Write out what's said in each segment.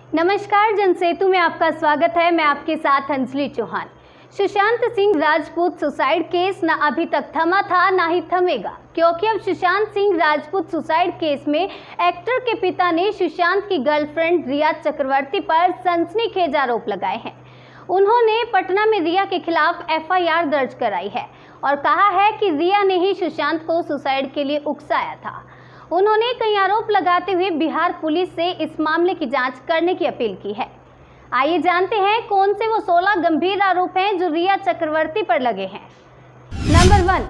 नमस्कार, जनसेतु में आपका स्वागत है। मैं आपके साथ अंजलि चौहान। सुशांत सिंह राजपूत सुसाइड केस न अभी तक थमा था न ही थमेगा, क्योंकि अब सुशांत सिंह राजपूत सुसाइड केस में एक्टर के पिता ने सुशांत की गर्लफ्रेंड रिया चक्रवर्ती पर सनसनीखेज आरोप लगाए हैं। उन्होंने पटना में रिया के खिलाफ एफआईआर दर्ज कराई है और कहा है कि रिया ने ही सुशांत को सुसाइड के लिए उकसाया था। उन्होंने कई आरोप लगाते हुए बिहार पुलिस से इस मामले की जांच करने की अपील की है। आइए जानते हैं कौन से वो 16 गंभीर आरोप हैं जो रिया चक्रवर्ती पर लगे हैं। नंबर 1,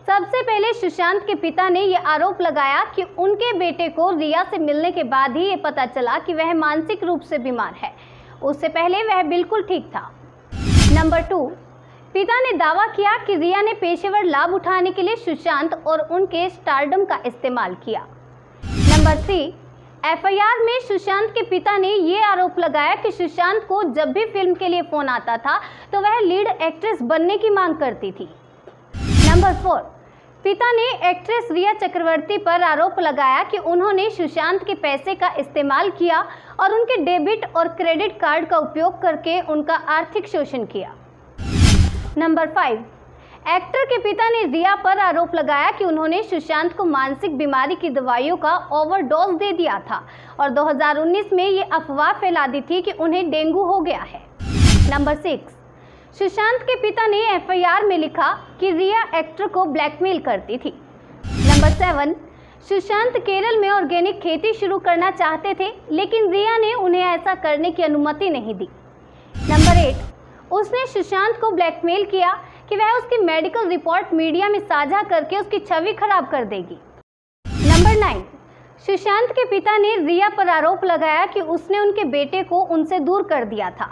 सबसे पहले सुशांत के पिता ने यह आरोप लगाया कि उनके बेटे को रिया से मिलने के बाद ही ये पता चला कि वह मानसिक रूप से बीमार है। उससे पहले वह बिल्कुल ठीक था। नंबर 2, पिता ने दावा किया कि रिया ने पेशेवर लाभ उठाने के लिए सुशांत और उनके स्टारडम का इस्तेमाल किया। नंबर 3, एफआईआर में सुशांत के पिता ने ये आरोप लगाया कि सुशांत को जब भी फिल्म के लिए फोन आता था तो वह लीड एक्ट्रेस बनने की मांग करती थी। नंबर 4, पिता ने एक्ट्रेस रिया चक्रवर्ती पर आरोप लगाया कि उन्होंने सुशांत के पैसे का इस्तेमाल किया और उनके डेबिट और क्रेडिट कार्ड का उपयोग करके उनका आर्थिक शोषण किया। नंबर 5, एक्टर के पिता ने रिया पर आरोप लगाया कि उन्होंने सुशांत को मानसिक बीमारी की दवाइयों का ओवरडोज दे दिया था और 2019 में ये अफवाह फैला दी थी कि उन्हें डेंगू हो गया है। नंबर 6, सुशांत के पिता ने एफआईआर में लिखा कि रिया एक्टर को ब्लैकमेल करती थी। नंबर 7, सुशांत केरल में ऑर्गेनिक खेती शुरू करना चाहते थे, लेकिन रिया ने उन्हें ऐसा करने की अनुमति नहीं दी। नंबर 8, उसने सुशांत को ब्लैकमेल किया कि वह उसकी मेडिकल रिपोर्ट मीडिया में साझा करके उसकी छवि खराब कर देगी। नंबर 9, सुशांत के पिता ने रिया पर आरोप लगाया कि उसने उनके बेटे को उनसे दूर कर दिया था।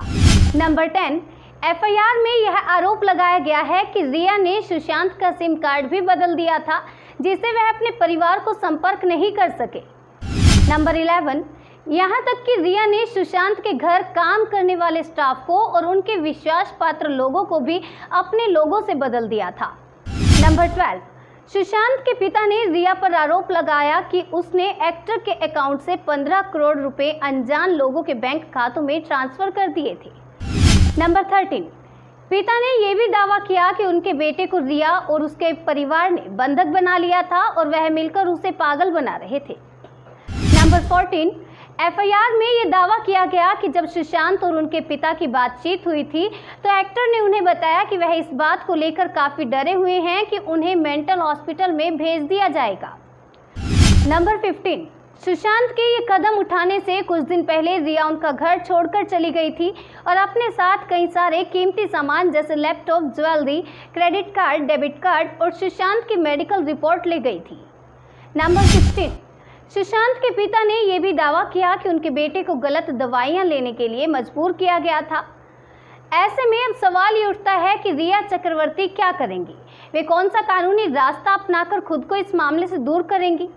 नंबर 10, एफआईआर में यह आरोप लगाया गया है कि रिया ने सुशांत का सिम कार्ड भी बदल दिया था, जिससे वह अपने परिवार को संपर्क नहीं कर सके। नंबर 11, यहाँ तक कि रिया ने सुशांत के घर काम करने वाले स्टाफ को और उनके विश्वास पात्र लोगों को भी अपने लोगों से बदल दिया था। नंबर 12, सुशांत के पिता ने रिया पर आरोप लगाया कि उसने एक्टर के अकाउंट से 15 करोड़ रुपए अनजान लोगों के बैंक खातों में ट्रांसफर कर दिए थे। नंबर 13, पिता ने यह भी दावा किया कि उनके बेटे को रिया और उसके परिवार ने बंधक बना लिया था और वह मिलकर उसे पागल बना रहे थे। नंबर 14, एफआईआर में यह दावा किया गया कि जब सुशांत और उनके पिता की बातचीत हुई थी तो एक्टर ने उन्हें बताया कि वह इस बात को लेकर काफी डरे हुए हैं कि उन्हें मेंटल हॉस्पिटल में भेज दिया जाएगा। नंबर 15, सुशांत के ये कदम उठाने से कुछ दिन पहले रिया उनका घर छोड़कर चली गई थी और अपने साथ कई सारे कीमती सामान जैसे laptop, jewellery, credit card, debit card और सुशांत की मेडिकल रिपोर्ट ले गई थी। नंबर 16, सुशांत के पिता ने यह भी दावा किया कि उनके बेटे को गलत दवाइयां लेने के लिए मजबूर किया गया था। ऐसे में अब सवाल ये उठता है कि रिया चक्रवर्ती क्या करेंगी? वे कौन सा कानूनी रास्ता अपनाकर खुद को इस मामले से दूर करेंगी?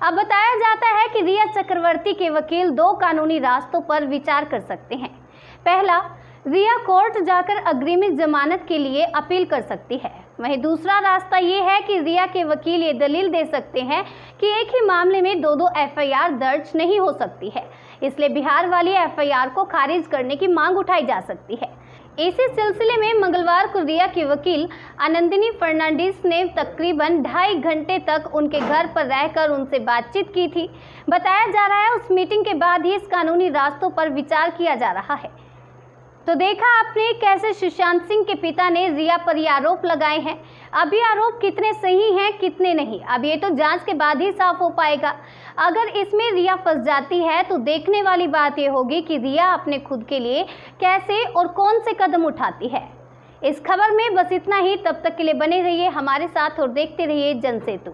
अब बताया जाता है कि रिया चक्रवर्ती के वकील 2 कानूनी रास्तों पर विचार कर सकते हैं। पहला, रिया कोर्ट जाकर अग्रिम जमानत के लिए अपील कर सकती है। वहीं दूसरा रास्ता ये है कि रिया के वकील ये दलील दे सकते हैं कि एक ही मामले में 2 एफआईआर दर्ज नहीं हो सकती है, इसलिए बिहार वाली एफआईआर को खारिज करने की मांग उठाई जा सकती है। इसी सिलसिले में मंगलवार को रिया के वकील आनंदिनी फर्नांडिस ने तकरीबन 2.5 घंटे तक उनके घर पर रहकर उनसे बातचीत की थी। बताया जा रहा है उस मीटिंग के बाद ही इस कानूनी रास्तों पर विचार किया जा रहा है। तो देखा आपने कैसे सुशांत सिंह के पिता ने रिया पर ये आरोप लगाए हैं। अब ये आरोप कितने सही हैं कितने नहीं, अब ये तो जांच के बाद ही साफ हो पाएगा। अगर इसमें रिया फंस जाती है तो देखने वाली बात ये होगी कि रिया अपने खुद के लिए कैसे और कौन से कदम उठाती है। इस खबर में बस इतना ही। तब तक के लिए बने रहिए हमारे साथ और देखते रहिए जनसेतु।